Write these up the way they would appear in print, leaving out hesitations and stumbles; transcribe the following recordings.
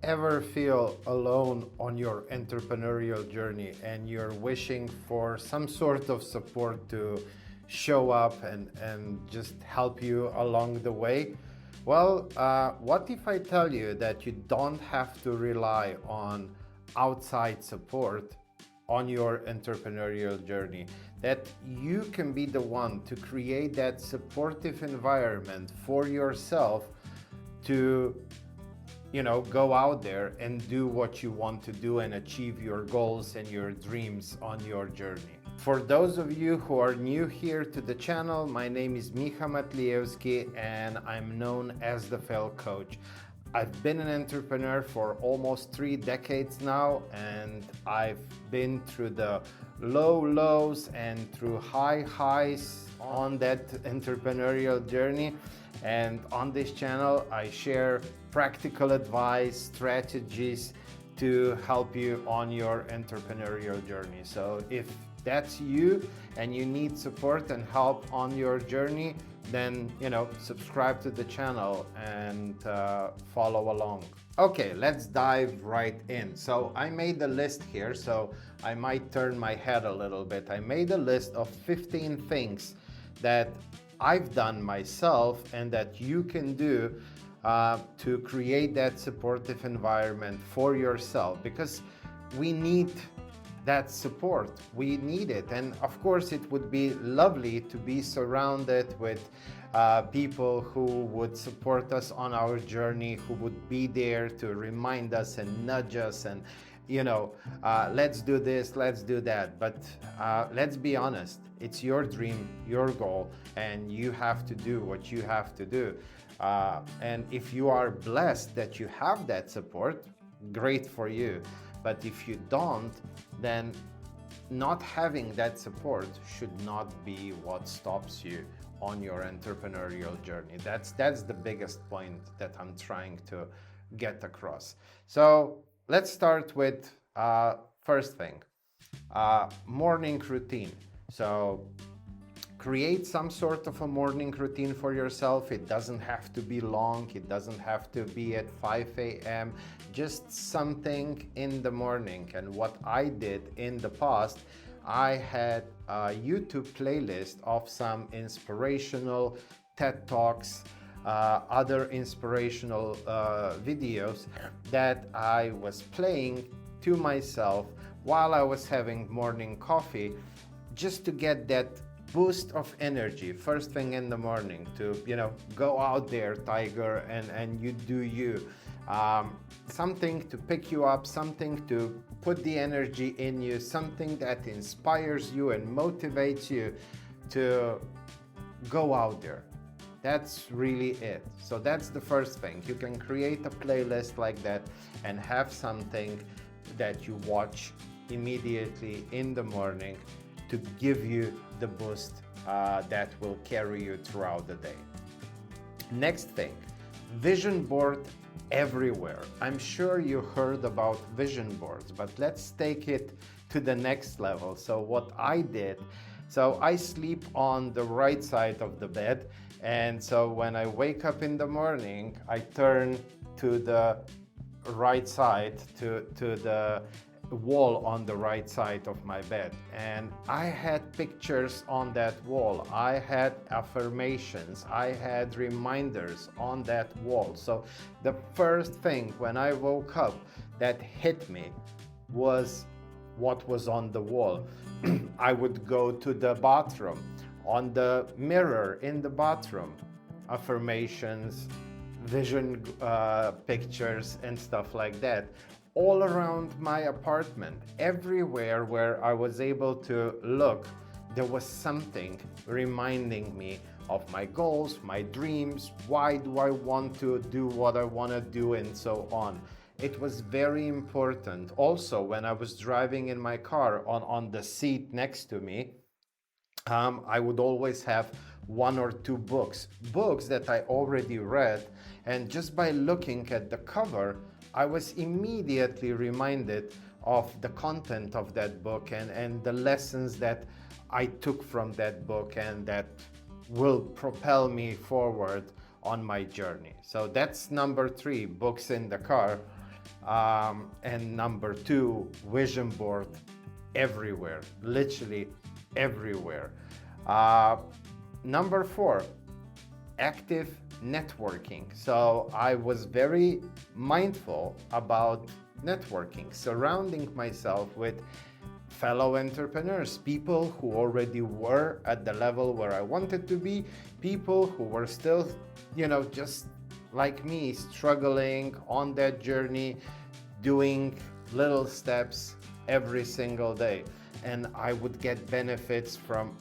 ever feel alone on your entrepreneurial journey and you're wishing for some sort of support to show up and just help you along the way? Well, what if I tell you that you don't have to rely on outside support on your entrepreneurial journey, that you can be the one to create that supportive environment for yourself to go out there and do what you want to do and achieve your goals and your dreams on your journey. For those of you who are new here to the channel, my name is Miha Matlievski and I'm known as the Fail Coach. I've been an entrepreneur for almost 3 decades now, and I've been through the lows and through high highs on that entrepreneurial journey. And on this channel, I share practical advice, strategies to help you on your entrepreneurial journey. So if that's you and you need support and help on your journey, then subscribe to the channel and follow along. Okay, let's dive right in. So I made a list here, so I might turn my head a little bit. I made a list of 15 things that I've done myself and that you can do to create that supportive environment for yourself, because we need that support. We need it. And of course, it would be lovely to be surrounded with people who would support us on our journey, who would be there to remind us and nudge us and, let's do this, let's do that. But let's be honest, it's your dream, your goal, and you have to do what you have to do. And if you are blessed that you have that support, great for you. But if you don't, then not having that support should not be what stops you on your entrepreneurial journey. That's the biggest point that I'm trying to get across. So let's start with first thing, morning routine. So create some sort of a morning routine for yourself. It doesn't have to be long. It doesn't have to be at 5 a.m. Just something in the morning. And what I did in the past, I had a YouTube playlist of some inspirational TED Talks, other inspirational videos that I was playing to myself while I was having morning coffee, just to get that boost of energy first thing in the morning to go out there, tiger, and you do you. Something to pick you up, something to put the energy in you, something that inspires you and motivates you to go out there. That's really it. So that's the first thing. You can create a playlist like that and have something that you watch immediately in the morning to give you the boost that will carry you throughout the day. Next thing, vision board everywhere. I'm sure you heard about vision boards, but let's take it to the next level. So what I did, so I sleep on the right side of the bed, and so when I wake up in the morning, I turn to the right side, to the wall on the right side of my bed, and I had pictures on that wall. I had affirmations, I had reminders on that wall. So the first thing when I woke up that hit me was what was on the wall. I would go to the bathroom, on the mirror in the bathroom, affirmations, vision pictures and stuff like that. All around my apartment, everywhere where I was able to look, there was something reminding me of my goals, my dreams, why do I want to do what I want to do, and so on. It was very important. Also, when I was driving in my car, on the seat next to me, I would always have 1 or 2 books that I already read, and just by looking at the cover, I was immediately reminded of the content of that book and the lessons that I took from that book and that will propel me forward on my journey. So that's number 3, books in the car. And number two, vision board everywhere, literally everywhere. Uh, Number four, active networking. So I was very mindful about networking, surrounding myself with fellow entrepreneurs, people who already were at the level where I wanted to be, people who were still, just like me, struggling on that journey, doing little steps every single day. And I would get benefits from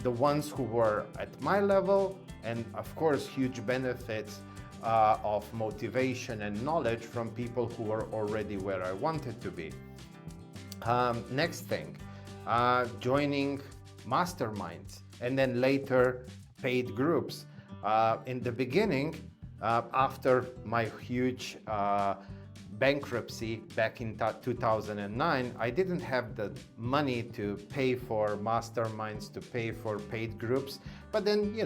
the ones who were at my level, and of course huge benefits of motivation and knowledge from people who were already where I wanted to be. Next thing, joining masterminds, and then later paid groups. In the beginning, after my huge bankruptcy back in 2009, I didn't have the money to pay for masterminds, to pay for paid groups. But then,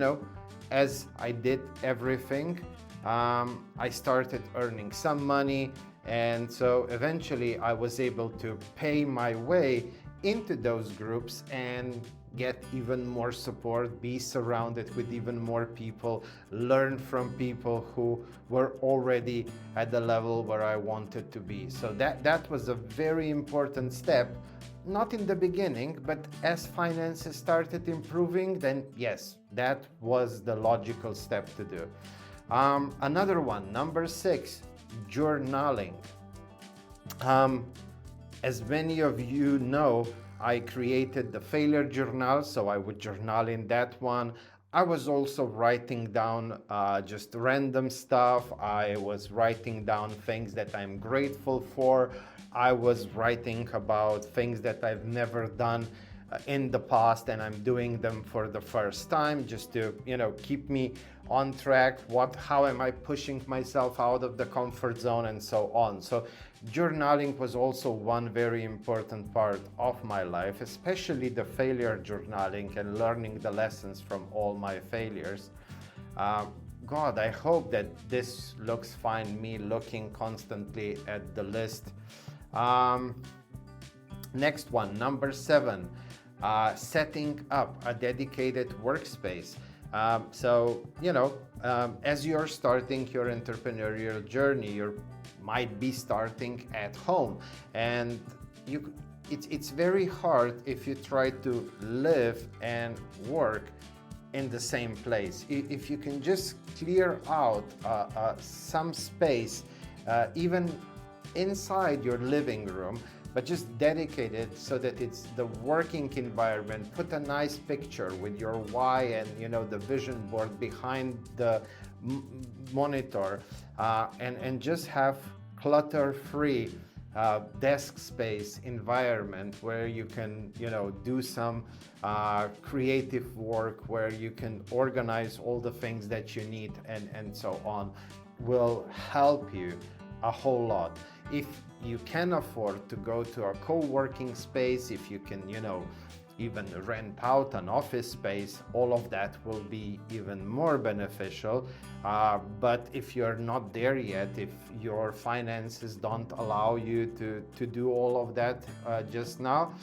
as I did everything, I started earning some money. And so eventually I was able to pay my way into those groups and get even more support, be surrounded with even more people, learn from people who were already at the level where I wanted to be. So that was a very important step, not in the beginning, but as finances started improving, then yes, that was the logical step to do. Another one, number 6, journaling. As many of you know, I created the failure journal, so I would journal in that one. I was also writing down just random stuff. I was writing down things that I'm grateful for. I was writing about things that I've never done in the past, and I'm doing them for the first time, just to keep me on track. How am I pushing myself out of the comfort zone, and so on. So journaling was also one very important part of my life, especially the failure journaling and learning the lessons from all my failures. God, I hope that this looks fine, me looking constantly at the list. Next one, number 7, setting up a dedicated workspace. As you're starting your entrepreneurial journey, you might be starting at home, and it's very hard if you try to live and work in the same place. If you can just clear out some space, even inside your living room, but just dedicate it so that it's the working environment. Put a nice picture with your why and the vision board behind the monitor, and just have clutter-free desk space environment where you can do some creative work, where you can organize all the things that you need, and so on, will help you a whole lot. If you can afford to go to a co-working space, if you can even rent out an office space, all of that will be even more beneficial. But if you're not there yet, if your finances don't allow you to do all of that just now,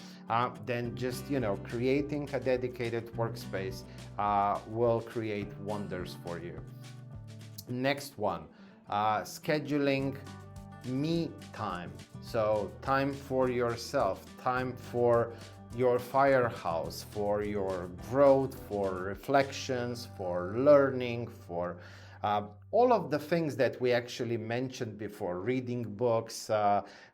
then just creating a dedicated workspace will create wonders for you. Next one, scheduling me time. So time for yourself, time for your firehouse, for your growth, for reflections, for learning, for all of the things that we actually mentioned before, reading books,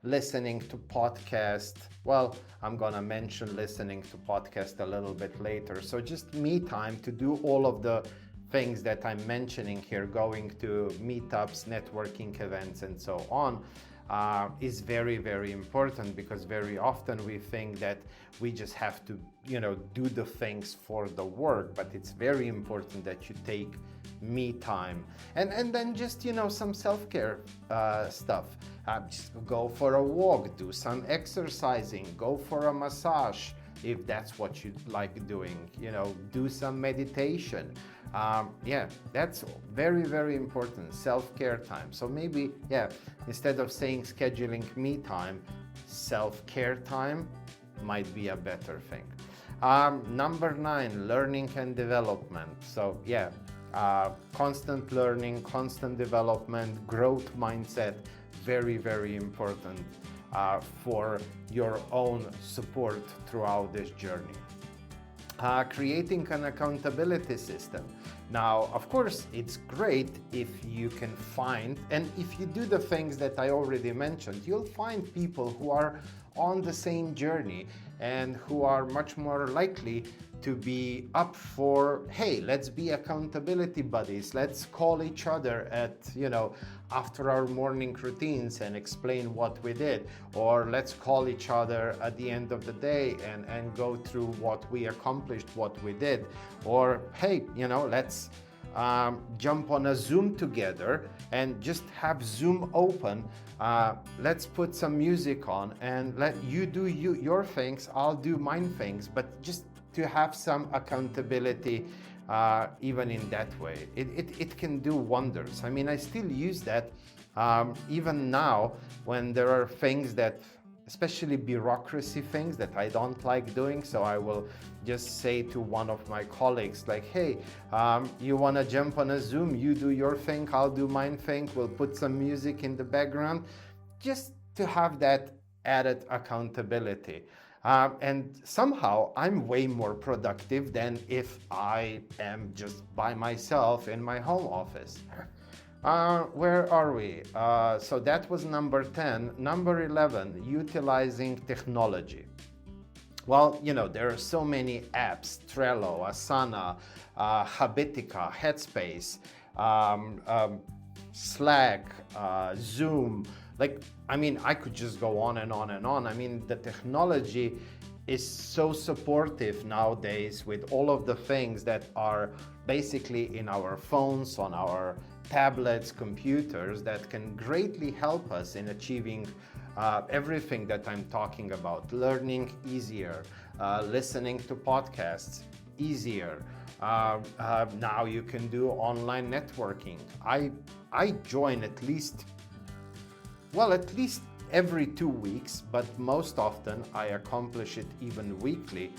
listening to podcasts. Well, I'm gonna mention listening to podcasts a little bit later. So just me time to do all of the things that I'm mentioning here, going to meetups, networking events, and so on, is very, very important, because very often we think that we just have to, do the things for the work, but it's very important that you take me time. And then just, some self-care stuff. Just go for a walk, do some exercising, go for a massage, if that's what you like doing. Do some meditation. That's very, very important. Self-care time. So maybe, instead of saying scheduling me time, self-care time might be a better thing. Number 9, learning and development. So constant learning, constant development, growth mindset, very, very important for your own support throughout this journey. Creating an accountability system. Now, of course, it's great if you can find, and if you do the things that I already mentioned, you'll find people who are on the same journey and who are much more likely to be up for, hey, let's be accountability buddies. Let's call each other at, after our morning routines and explain what we did. Or let's call each other at the end of the day and go through what we accomplished, what we did. Or, hey, let's jump on a Zoom together and just have Zoom open. Let's put some music on and let you do your things, I'll do mine things, but just to have some accountability even in that way. It can do wonders. I mean, I still use that even now when there are things that, especially bureaucracy things that I don't like doing. So I will just say to one of my colleagues like, hey, you want to jump on a Zoom, you do your thing, I'll do mine thing, we'll put some music in the background, just to have that added accountability. And somehow I'm way more productive than if I am just by myself in my home office. Where are we? So that was number 10. Number 11, utilizing technology. Well, there are so many apps, Trello, Asana, Habitica, Headspace, Slack, Zoom. I could just go on and on and on. I mean, the technology is so supportive nowadays with all of the things that are basically in our phones, on our tablets, computers, that can greatly help us in achieving everything that I'm talking about. Learning easier, listening to podcasts easier. Now you can do online networking. I join at least every 2 weeks, but most often I accomplish it even weekly,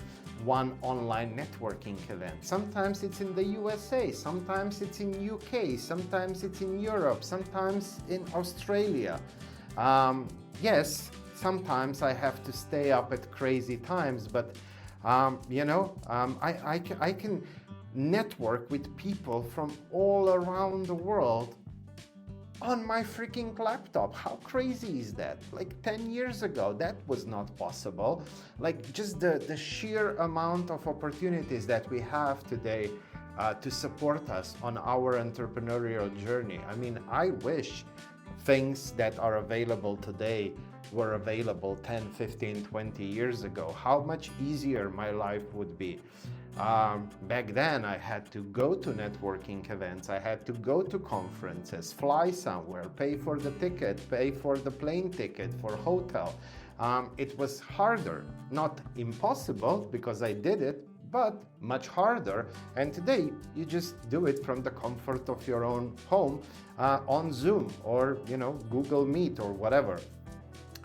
one online networking event. Sometimes it's in the USA, sometimes it's in UK, sometimes it's in Europe, sometimes in Australia. Yes, sometimes I have to stay up at crazy times, but I can network with people from all around the world on my freaking laptop. How crazy is that? 10 years ago, that was not possible. Just the sheer amount of opportunities that we have today to support us on our entrepreneurial journey. I mean, I wish things that are available today were available 10, 15, 20 years ago. How much easier my life would be. Back then, I had to go to networking events, I had to go to conferences, fly somewhere, pay for the ticket, pay for the plane ticket, for hotel. It was harder, not impossible because I did it, but much harder. And today, you just do it from the comfort of your own home on Zoom or, Google Meet or whatever.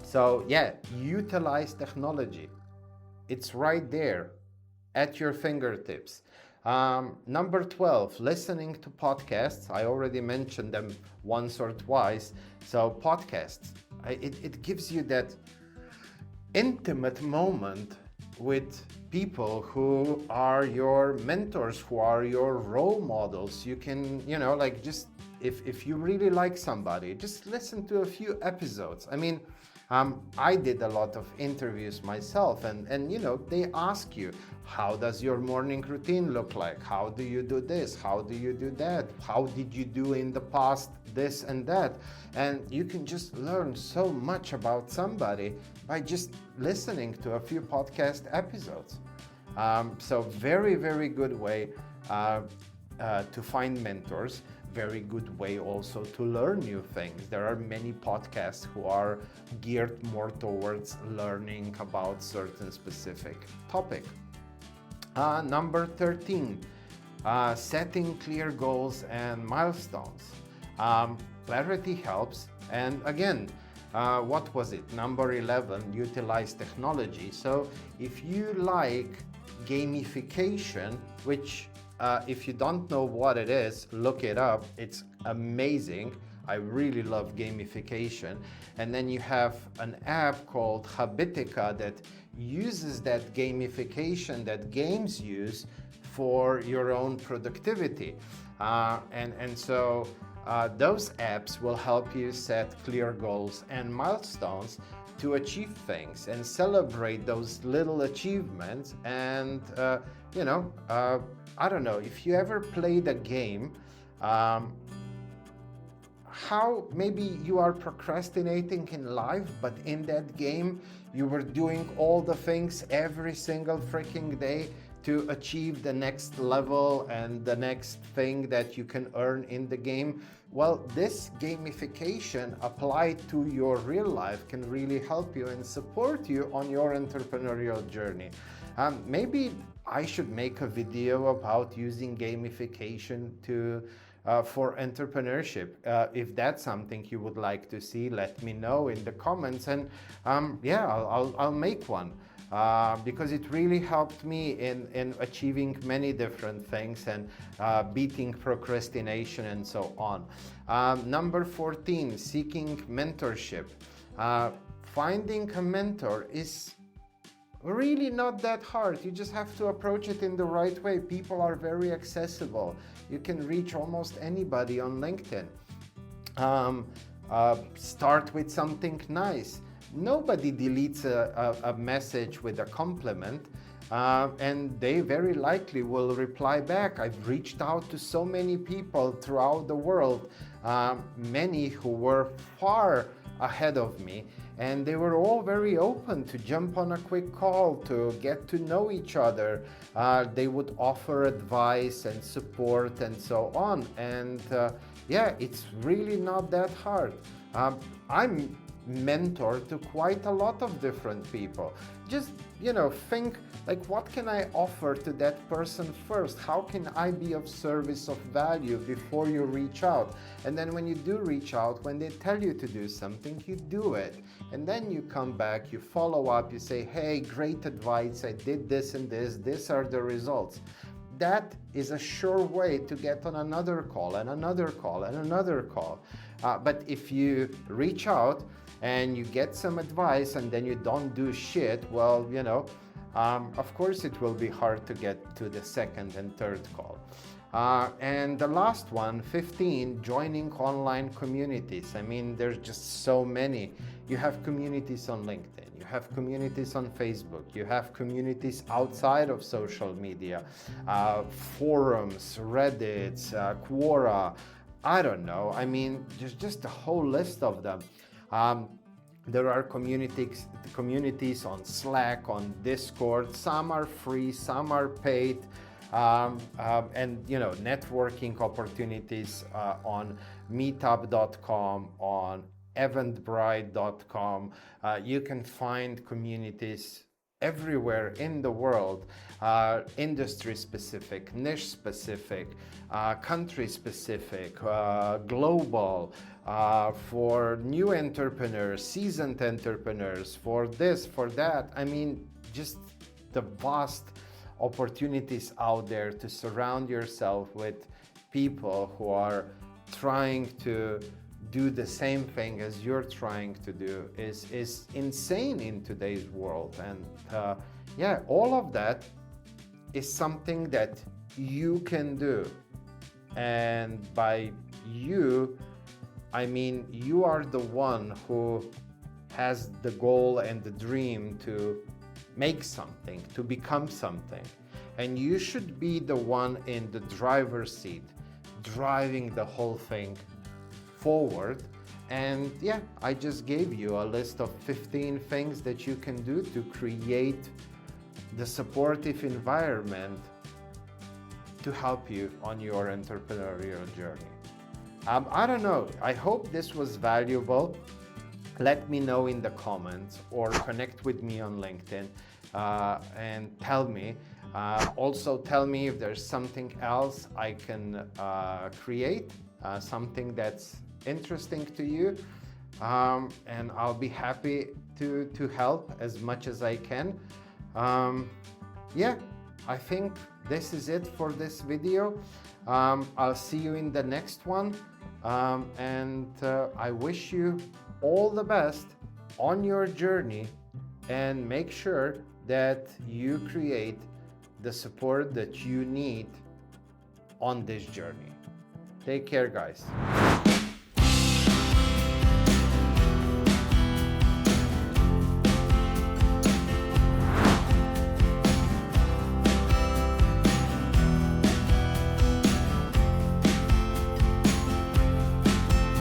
So utilize technology. It's right there at your fingertips. Number 12, listening to podcasts. I already mentioned them once or twice. So podcasts, it gives you that intimate moment with people who are your mentors, who are your role models. You can, just if you really like somebody, just listen to a few episodes. I mean, I did a lot of interviews myself, and they ask you, how does your morning routine look like? How do you do this? How do you do that? How did you do in the past this and that? And you can just learn so much about somebody by just listening to a few podcast episodes. So very, very good way to find mentors. very good way also to learn new things. There are many podcasts who are geared more towards learning about certain specific topic. Number 13, setting clear goals and milestones. Clarity helps, and again, what was it? Number 11, utilize technology. So if you like gamification, which if you don't know what it is, look it up. It's amazing. I really love gamification. And then you have an app called Habitica that uses that gamification that games use for your own productivity. So those apps will help you set clear goals and milestones to achieve things and celebrate those little achievements. And I don't know, if you ever played a game, how maybe you are procrastinating in life, but in that game you were doing all the things every single freaking day to achieve the next level and the next thing that you can earn in the game. Well, this gamification applied to your real life can really help you and support you on your entrepreneurial journey. Maybe I should make a video about using gamification for entrepreneurship. If that's something you would like to see, let me know in the comments, and I'll make one. Because it really helped me in achieving many different things and beating procrastination and so on. Number 14, seeking mentorship. Finding a mentor is really not that hard. You just have to approach it in the right way. People are very accessible. You can reach almost anybody on LinkedIn. Start with something nice. Nobody deletes a message with a compliment, and they very likely will reply back. I've reached out to so many people throughout the world, many who were far ahead of me, and they were all very open to jump on a quick call to get to know each other. They would offer advice and support and so on, and it's really not that hard. I'm mentor to quite a lot of different people. Just think like, what can I offer to that person first? How can I be of service, of value before you reach out? And then when you do reach out, when they tell you to do something, you do it. And then you come back, you follow up, you say, hey, great advice, I did this and this, these are the results. That is a sure way to get on another call and another call and another call. But if you reach out and you get some advice and then you don't do shit, well, of course it will be hard to get to the second and third call. And the last one, 15, joining online communities. I mean, there's just so many. You have communities on LinkedIn, you have communities on Facebook, you have communities outside of social media, forums, Reddits, Quora, I don't know. I mean, there's just a whole list of them. There are communities on Slack, on Discord. Some are free, some are paid, and networking opportunities on meetup.com, on eventbrite.com. You can find communities everywhere in the world, industry specific, niche specific, country specific, global, for new entrepreneurs, seasoned entrepreneurs, for this, for that. I mean, just the vast opportunities out there to surround yourself with people who are trying to do the same thing as you're trying to do is insane in today's world. And all of that is something that you can do. And by you, I mean you are the one who has the goal and the dream to make something, to become something. And you should be the one in the driver's seat, driving the whole thing forward. And I just gave you a list of 15 things that you can do to create the supportive environment to help you on your entrepreneurial journey. I don't know. I hope this was valuable. Let me know in the comments or connect with me on LinkedIn and tell me. Also, tell me if there's something else I can create, something that's interesting to you. And I'll be happy to help as much as I can. Yeah, I think this is it for this video. I'll see you in the next one. And I wish you all the best on your journey, and make sure that you create the support that you need on this journey. Take care, guys.